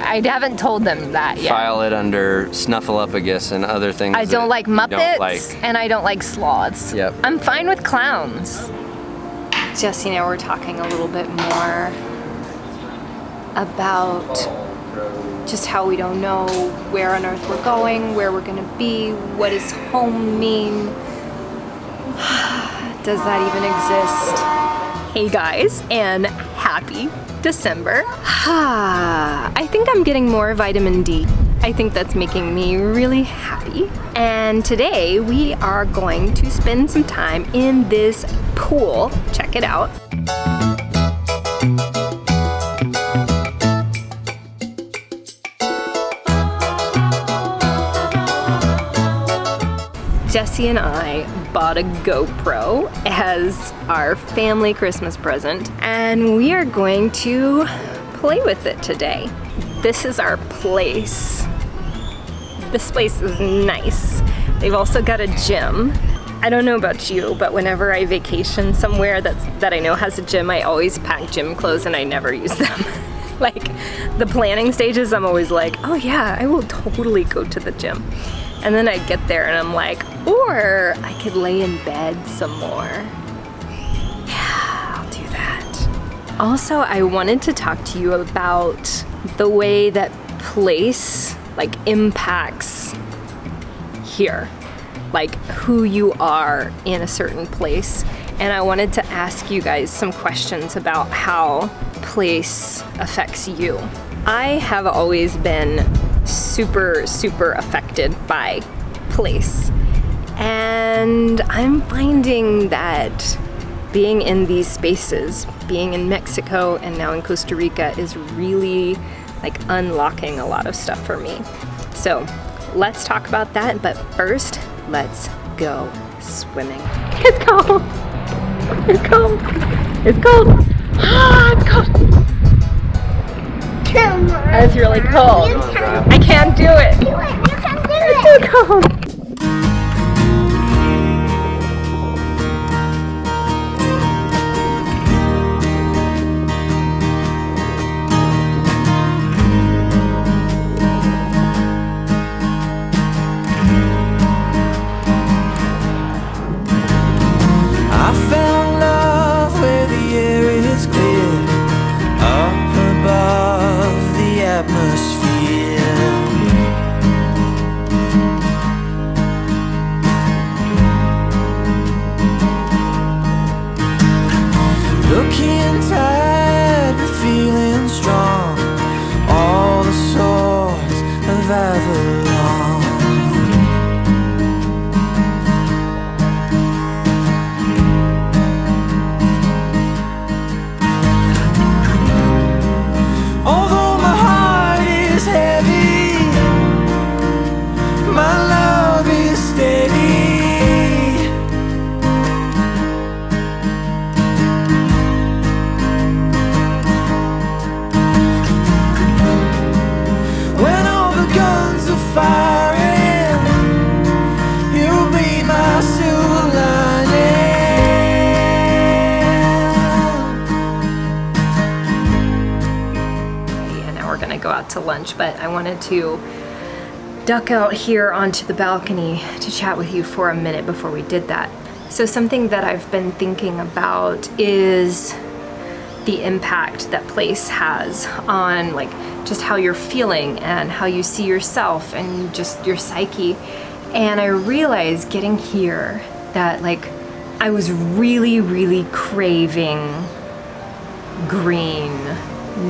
I haven't told them that yet. File it under Snuffleupagus and other things. I don't like Muppets, and I don't like sloths. Yep. I'm fine with clowns. Jesse and I were talking a little bit more about just how we don't know where on earth we're going, where we're gonna be, what does home mean? Does that even exist? Hey guys, and happy December. I think I'm getting more vitamin D. I think that's making me really happy. And today we are going to spend some time in this pool. Check it out. Jesse and I bought a GoPro as our family Christmas present, and we are going to play with it today. This is our place. This place is nice. They've also got a gym. I don't know about you, but whenever I vacation somewhere that I know has a gym, I always pack gym clothes and I never use them. Like the planning stages, I'm always like, oh yeah, I will totally go to the gym. And then I get there and I'm like, or I could lay in bed some more. Yeah, I'll do that. Also, I wanted to talk to you about the way that place impacts here, like who you are in a certain place. And I wanted to ask you guys some questions about how place affects you. I have always been super affected by place, and I'm finding that being in these spaces, being in Mexico and now in Costa Rica, is really unlocking a lot of stuff for me. So let's talk about that, but first let's go swimming. It's cold. It's cold. It's cold. Ah, it's cold. It's really cold. I can't do it. Do it. You can do It's it. too cold. I found love where the air is clear, up above the atmosphere. Looking tired but feeling strong, all the swords of Avalon. Although my heart is heavy, my love is steady. When all the guns are firing, you'll be my silver lining. And now we're gonna go out to lunch, but I wanted to duck out here onto the balcony to chat with you for a minute before we did that. So something that I've been thinking about is the impact that place has on just how you're feeling and how you see yourself and just your psyche. And I realized getting here that I was really craving green,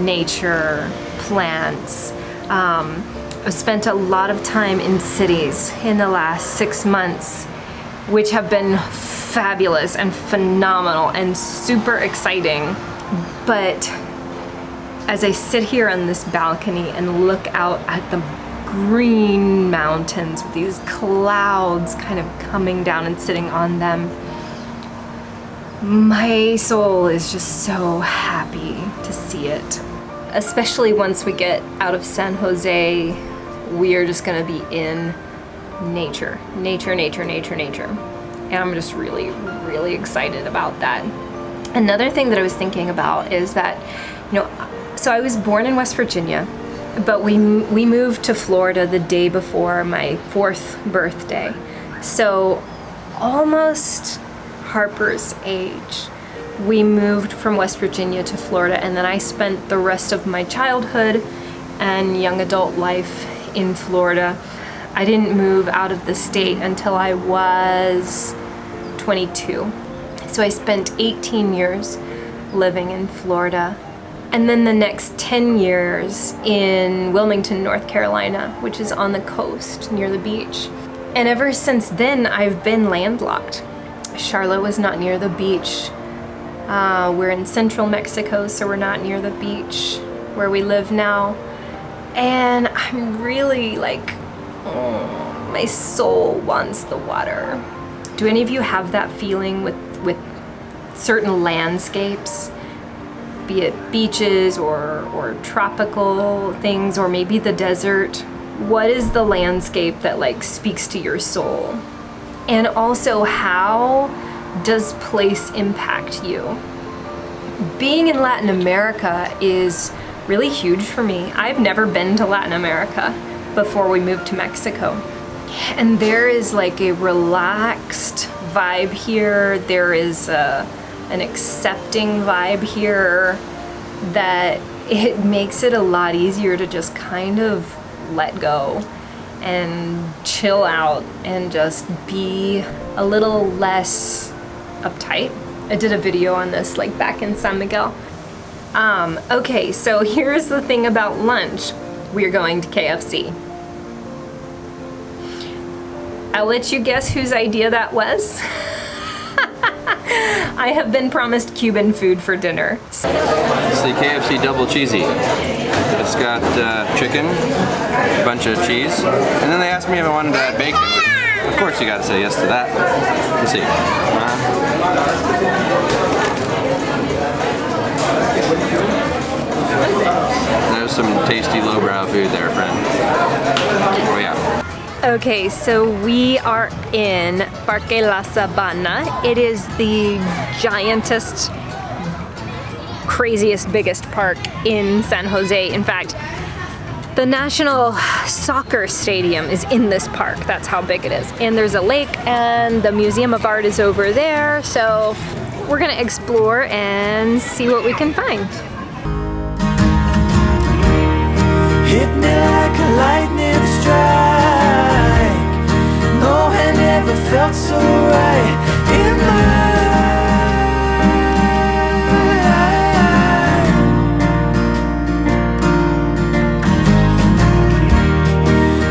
nature, plants. I've spent a lot of time in cities in the last 6 months, which have been fabulous and phenomenal and super exciting. But as I sit here on this balcony and look out at the green mountains with these clouds kind of coming down and sitting on them, my soul is just so happy to see it. Especially once we get out of San Jose, we are just gonna be in nature. Nature. And I'm just really excited about that. Another thing that I was thinking about is that, so I was born in West Virginia, but we moved to Florida the day before my 4th birthday. So almost Harper's age. We moved from West Virginia to Florida, and then I spent the rest of my childhood and young adult life in Florida. I didn't move out of the state until I was 22. So I spent 18 years living in Florida, and then the next 10 years in Wilmington, North Carolina, which is on the coast near the beach. And ever since then, I've been landlocked. Charlotte was not near the beach. We're in central Mexico, so we're not near the beach where we live now. And I'm really like, my soul wants the water. Do any of you have that feeling with certain landscapes? Be it beaches or tropical things, or maybe the desert. What is the landscape that like speaks to your soul? And also, how does place impact you? Being in Latin America is really huge for me. I've never been to Latin America before we moved to Mexico. And there is like a relaxed vibe here. There is an accepting vibe here that it makes it a lot easier to just kind of let go and chill out and just be a little less uptight. I did a video on this like back in San Miguel. Okay, so here's the thing about lunch. We're going to KFC. I'll let you guess whose idea that was. I have been promised Cuban food for dinner. It's the KFC double cheesy. It's got chicken, a bunch of cheese, and then they asked me if I wanted to add bacon. Of course you gotta say yes to that. Let's see. There's some tasty lowbrow food there, friend. Oh yeah. Okay, so we are in Parque La Sabana. It is the giantest, craziest, biggest park in San Jose. In fact, the National Soccer Stadium is in this park. That's how big it is. And there's a lake, and the Museum of Art is over there. So we're gonna explore and see what we can find. Hit me like a lightning strike. No hand ever felt so right in my life.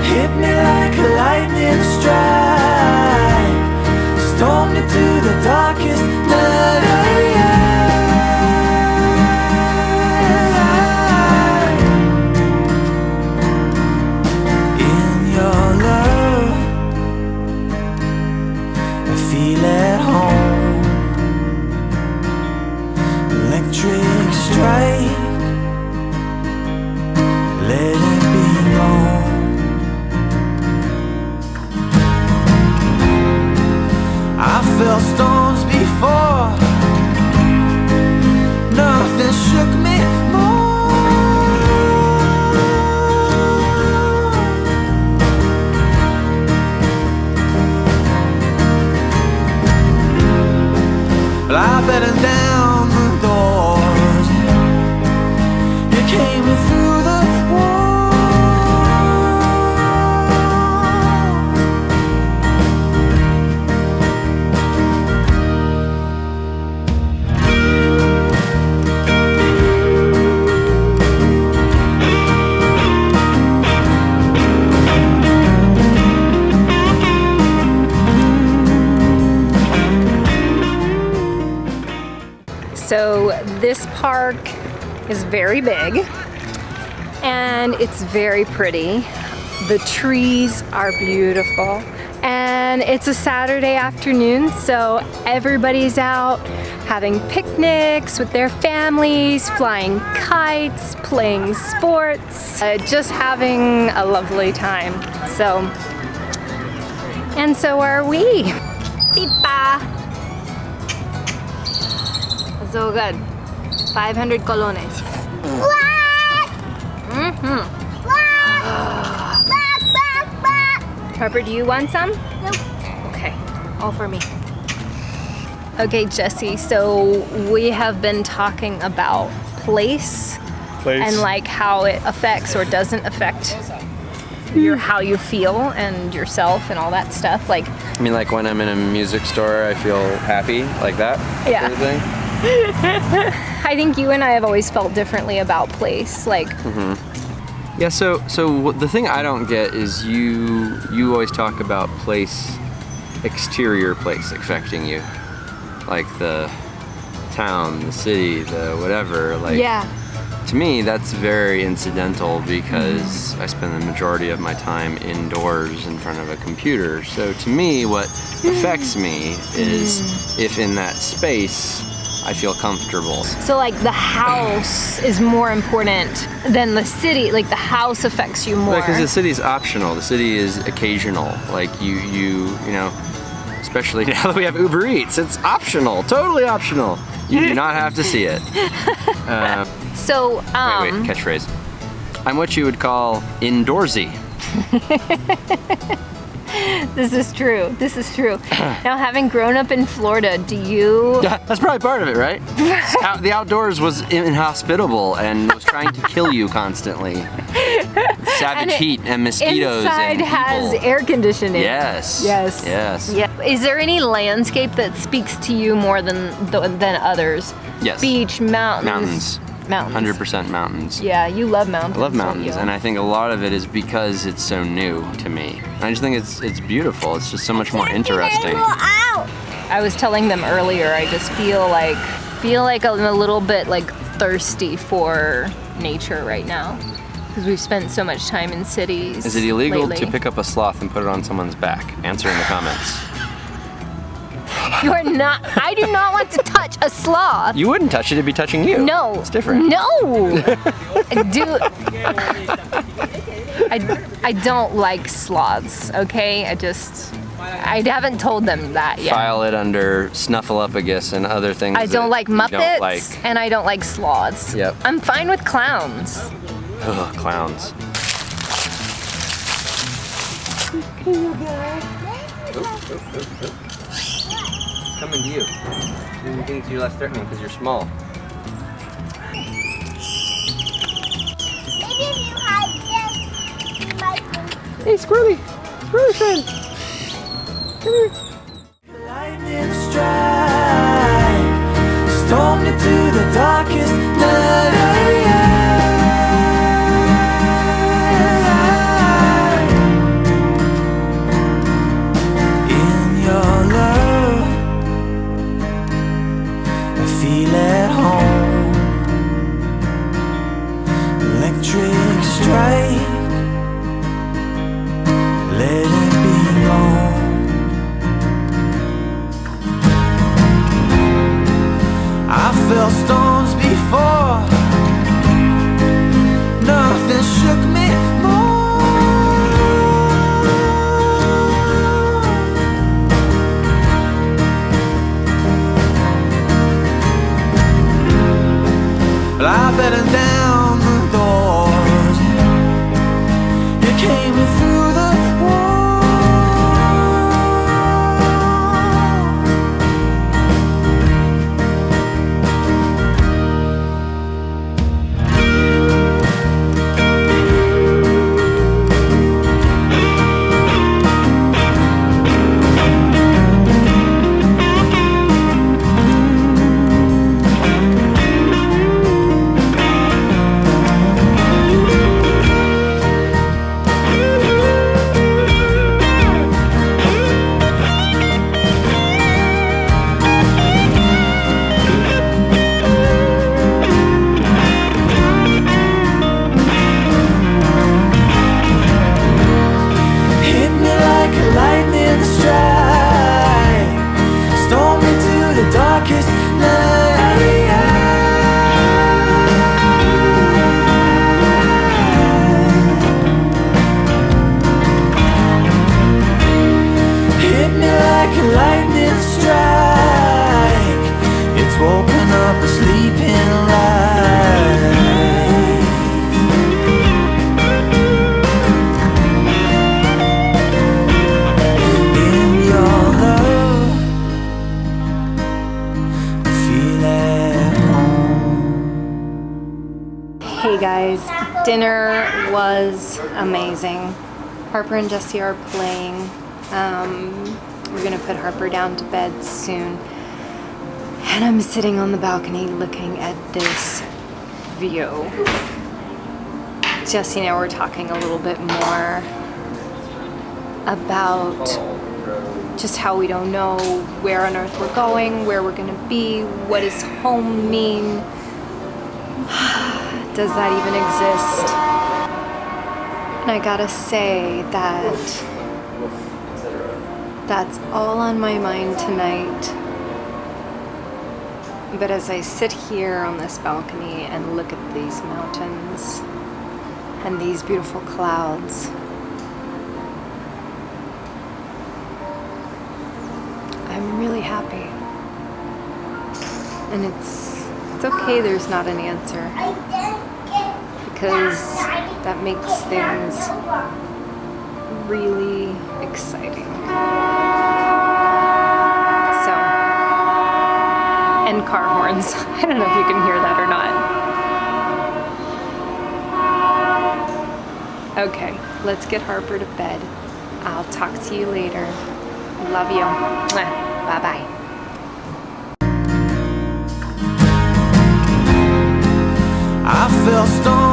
Hit me like a lightning strike. Stole me to the darkest night of the night. Feel at home. Electric strike. Let it be known. I felt storms before. Nothing shook me more. Well, I battened down the doors. You came through the walls. So this park is very big and it's very pretty. The trees are beautiful and it's a Saturday afternoon, so everybody's out having picnics with their families, flying kites, playing sports, just having a lovely time. And so are we. Pipa! So good. 500 colones. What? Harper, do you want some? Nope. Okay, all for me. Okay, Jesse, so we have been talking about place and like how it affects or doesn't affect how you feel and yourself and all that stuff. Like, I mean, like when I'm in a music store, I feel happy, like that Yeah. sort of thing. I think you and I have always felt differently about place. Like, Yeah, so the thing I don't get is you always talk about place, exterior place affecting you. Like the town, the city, the whatever. Like, yeah. to me, that's very incidental because I spend the majority of my time indoors in front of a computer. So to me, what affects me is if in that space I feel comfortable. So like the house is more important than the city. Like the house affects you more. Because the city's optional. The city is occasional. Like you know, especially now that we have Uber Eats, it's optional, totally optional. You do not have to see it. So, Wait, catchphrase. I'm what you would call indoorsy. This is true. This is true. Now, having grown up in Florida, do you... That's probably part of it, right? The outdoors was inhospitable and was trying to kill you constantly. Savage heat and mosquitoes Inside and has people. air conditioning. Yes. Yes. Yes. Yeah. Is there any landscape that speaks to you more than others? Yes. Beach, mountains. Mountains. 100% mountains. Yeah, you love mountains. I love don't mountains, you? and I think a lot of it is because it's so new to me. I just think it's beautiful. It's just so much more interesting. I was telling them earlier, I just feel like I'm a little bit like thirsty for nature right now because we've spent so much time in cities. Is it illegal lately. to pick up a sloth and put it on someone's back? Answer in the comments. You are not. I do not want to touch a sloth. You wouldn't touch it, it'd be touching you. No. It's different. No. I don't like sloths. Okay. I haven't told them that yet. File it under Snuffleupagus and other things. I don't like that you Muppets don't like. and I don't like sloths. Yep. I'm fine with clowns. Ugh, clowns. Coming to you. Doing things to you less threatening because you're small. Maybe if you hide this, you might think. Hey, Squirrely! Squirrely friend! Come here. Lightning strike, storm into the darkest night. In your love, I feel at home. Electric strike, let it be known. I felt storms before, nothing shook me more. Well, I battened down the doors, you came in through the Hey guys, dinner was amazing. Harper and Jessie are playing. We're gonna put Harper down to bed soon. And I'm sitting on the balcony looking at this view. Jessie and I were talking a little bit more about just how we don't know where on earth we're going, where we're gonna be, what does home mean? Does that even exist? And I gotta say that that's all on my mind tonight. But as I sit here on this balcony and look at these mountains and these beautiful clouds, I'm really happy. And it's okay there's not an answer, because that makes things really exciting. So, and car horns. I don't know if you can hear that or not. Okay, let's get Harper to bed. I'll talk to you later. Love you. Bye-bye. I felt storm